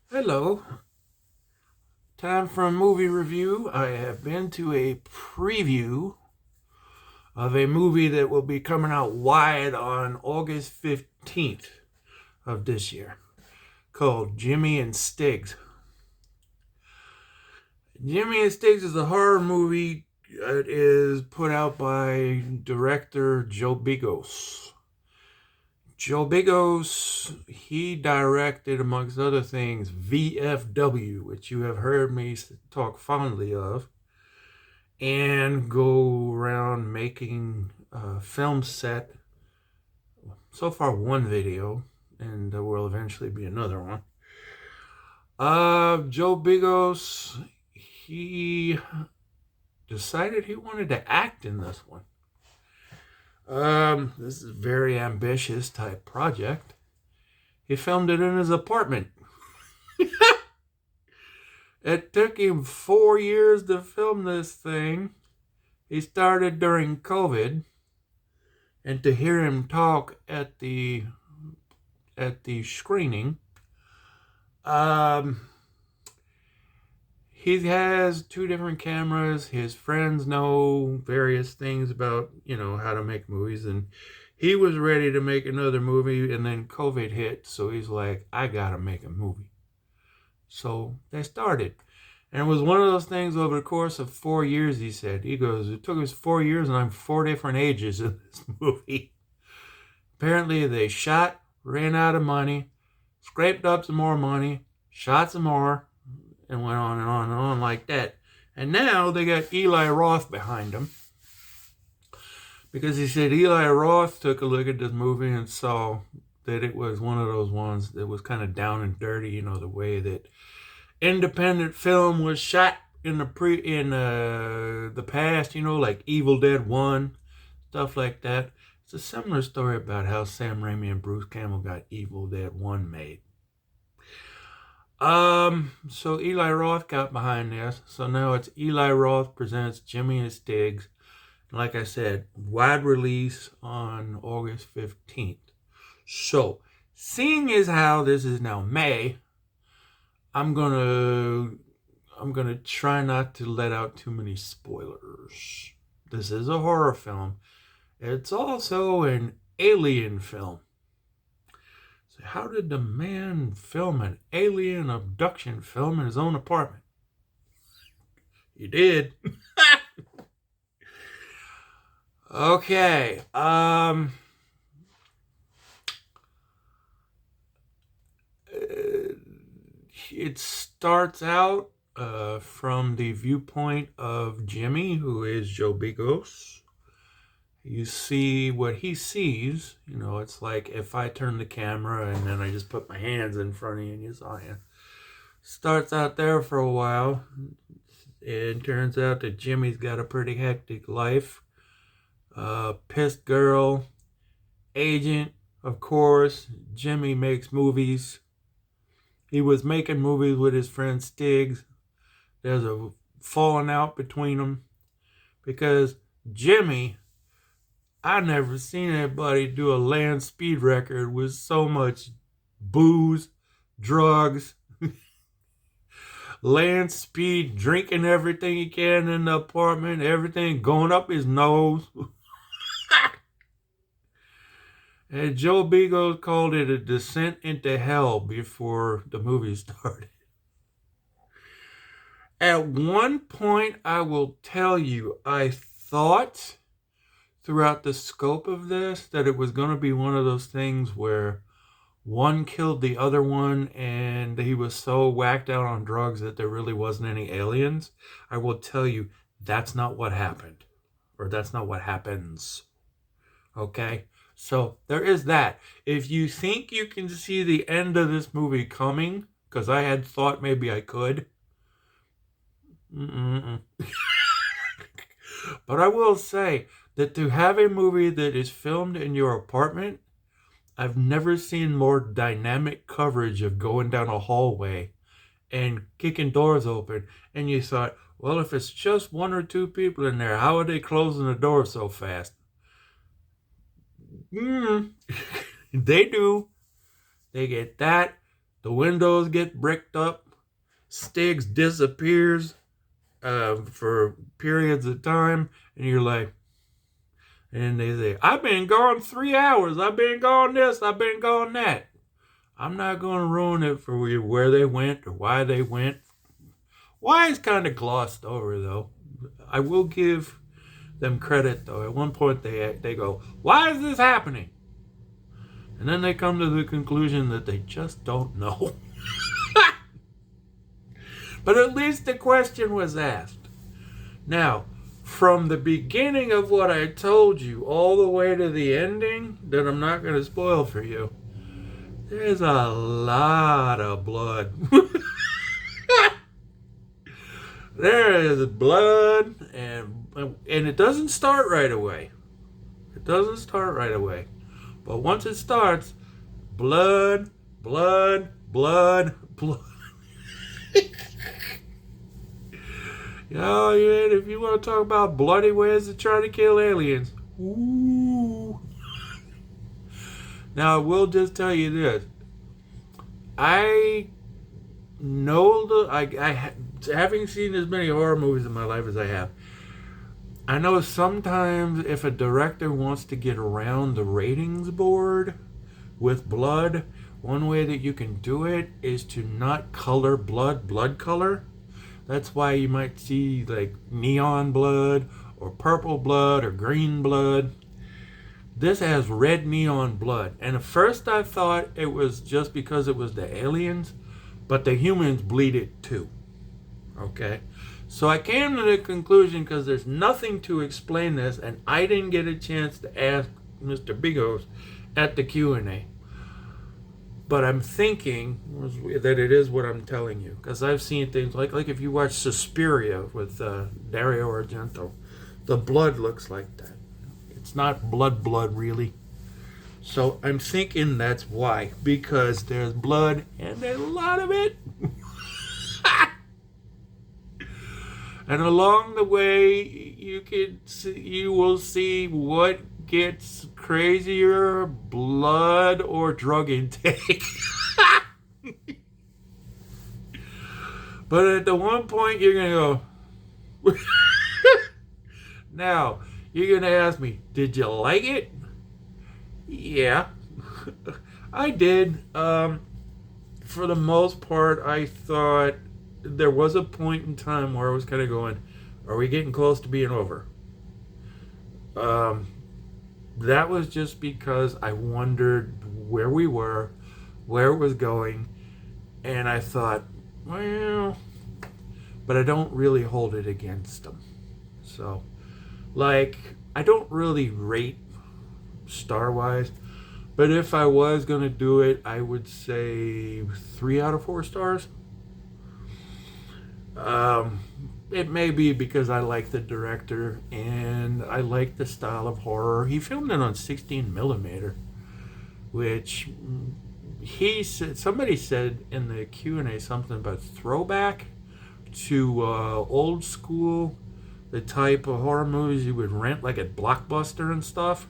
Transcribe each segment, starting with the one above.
Hello. Time for a movie review. I have been to a preview of a movie that will be coming out wide on August 15th of this year called Jimmy and Stiggs. Jimmy and Stiggs is a horror movie that is put out by director Joe Begos. Joe Begos, he directed, amongst other things, VFW, which you have heard me talk fondly of, and go around making a film set. So far, one video, and there will eventually be another one. Joe Begos, he decided he wanted to act in this one. This is a very ambitious type project. He filmed it in his apartment. It took him 4 years to film this thing. He started during COVID, and to hear him talk at the screening, he has two different cameras. His friends know various things about how to make movies, and he was ready to make another movie, and then COVID hit, so he's like, I gotta make a movie. So they started. And it was one of those things over the course of 4 years, he said. He goes, it took us 4 years, and I'm four different ages in this movie. Apparently, they shot, ran out of money, scraped up some more money, shot some more, and went on and on and on like that. And now they got Eli Roth behind them. Because he said Eli Roth took a look at this movie and saw that it was one of those ones that was kind of down and dirty, the way that independent film was shot in the past, like Evil Dead 1, stuff like that. It's a similar story about how Sam Raimi and Bruce Campbell got Evil Dead 1 made. So Eli Roth got behind this. So now it's Eli Roth presents Jimmy and Stiggs. Like I said, wide release on August 15th. So, seeing as how this is now May, I'm gonna try not to let out too many spoilers. This is a horror film. It's also an alien film. So how did the man film an alien abduction film in his own apartment? He did. Okay. It starts out from the viewpoint of Jimmy, who is Joe Begos. You see what he sees. It's like if I turn the camera and then I just put my hands in front of you and you saw it. Starts out there for a while. It turns out that Jimmy's got a pretty hectic life. Pissed girl, agent, of course. Jimmy makes movies. He was making movies with his friend Stiggs. There's a falling out between them because Jimmy, I never seen anybody do a land speed record with so much booze, drugs, land speed, drinking everything he can in the apartment, everything going up his nose. And Joe Begos called it a descent into hell before the movie started. At one point, I will tell you, I thought throughout the scope of this that it was going to be one of those things where one killed the other one and he was so whacked out on drugs that there really wasn't any aliens. I will tell you, that's not what happened. Or that's not what happens. Okay? So there is that. If you think you can see the end of this movie coming, because I had thought maybe I could. But I will say that to have a movie that is filmed in your apartment, I've never seen more dynamic coverage of going down a hallway and kicking doors open. And you thought, well, if it's just one or two people in there, how are they closing the door so fast? They do. They get that. The windows get bricked up. Stiggs disappears for periods of time, and you're like, and they say, I've been gone 3 hours. I've been gone this. I've been gone that. I'm not going to ruin it for you where they went or why they went. Why is kind of glossed over, though. I will give them credit, though. At one point, they go, why is this happening? And then they come to the conclusion that they just don't know. But at least the question was asked. Now, from the beginning of what I told you all the way to the ending, that I'm not going to spoil for you, there's a lot of blood. There is blood, and it doesn't start right away. It doesn't start right away. But once it starts, blood, blood, blood, blood. Oh, yeah, if you want to talk about bloody ways to try to kill aliens. Ooh. Now, I will just tell you this. I know having seen as many horror movies in my life as I have, I know sometimes if a director wants to get around the ratings board with blood, one way that you can do it is to not color blood color. That's why you might see like neon blood or purple blood or green blood. This has red neon blood. And at first I thought it was just because it was the aliens, but the humans bleed it too. Okay? So I came to the conclusion, because there's nothing to explain this, and I didn't get a chance to ask Mr. Begos at the Q&A. But I'm thinking that it is what I'm telling you, because I've seen things like if you watch Suspiria with Dario Argento, the blood looks like that. It's not blood really. So I'm thinking that's why, because there's blood and there's a lot of it. And along the way, you will see what gets crazier, blood or drug intake. But at the one point, you're going to go. Now, you're going to ask me, did you like it? Yeah, I did. For the most part, I thought there was a point in time where I was kind of going, are we getting close to being over? That was just because I wondered where we were, where it was going, and I thought, well, but I don't really hold it against them. So, I don't really rate star-wise, but if I was going to do it, I would say 3 out of 4 stars. It may be because I like the director and I like the style of horror. He filmed it on 16 millimeter, which somebody said in the Q&A something about throwback to old school, the type of horror movies you would rent like at Blockbuster and stuff.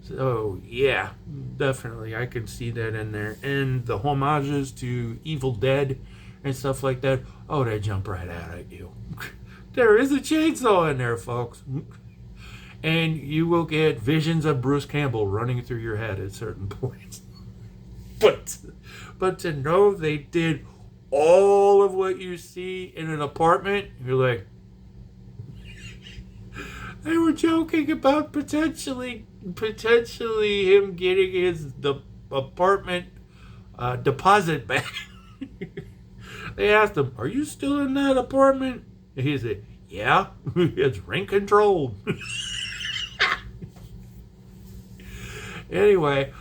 So yeah, definitely I can see that in there. And the homages to Evil Dead and stuff like that, oh, they jump right out at you. There is a chainsaw in there, folks. And you will get visions of Bruce Campbell running through your head at certain points. But to know they did all of what you see in an apartment, you're like, they were joking about potentially him getting his apartment deposit back. They asked him, are you still in that apartment? And he said, yeah, it's rent controlled. Anyway,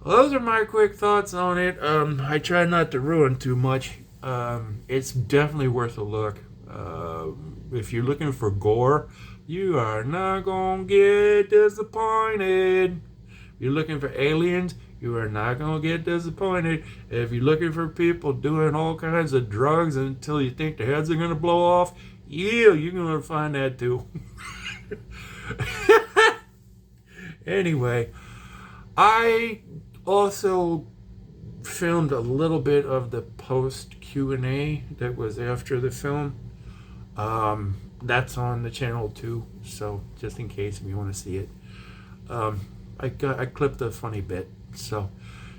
those are my quick thoughts on it. I try not to ruin too much. It's definitely worth a look. If you're looking for gore, you are not going to get disappointed. If you're looking for aliens, you are not going to get disappointed. If you're looking for people doing all kinds of drugs until you think their heads are going to blow off, yeah, you're going to find that too. Anyway, I also filmed a little bit of the post Q&A that was after the film. That's on the channel too, so just in case if you want to see it. I clipped a funny bit. So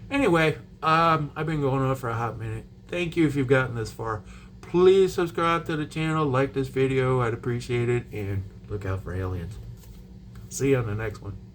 anyway, I've been going on for a hot minute. Thank you if you've gotten this far. Please subscribe to the channel, like this video, I'd appreciate it, and look out for aliens. See you on the next one.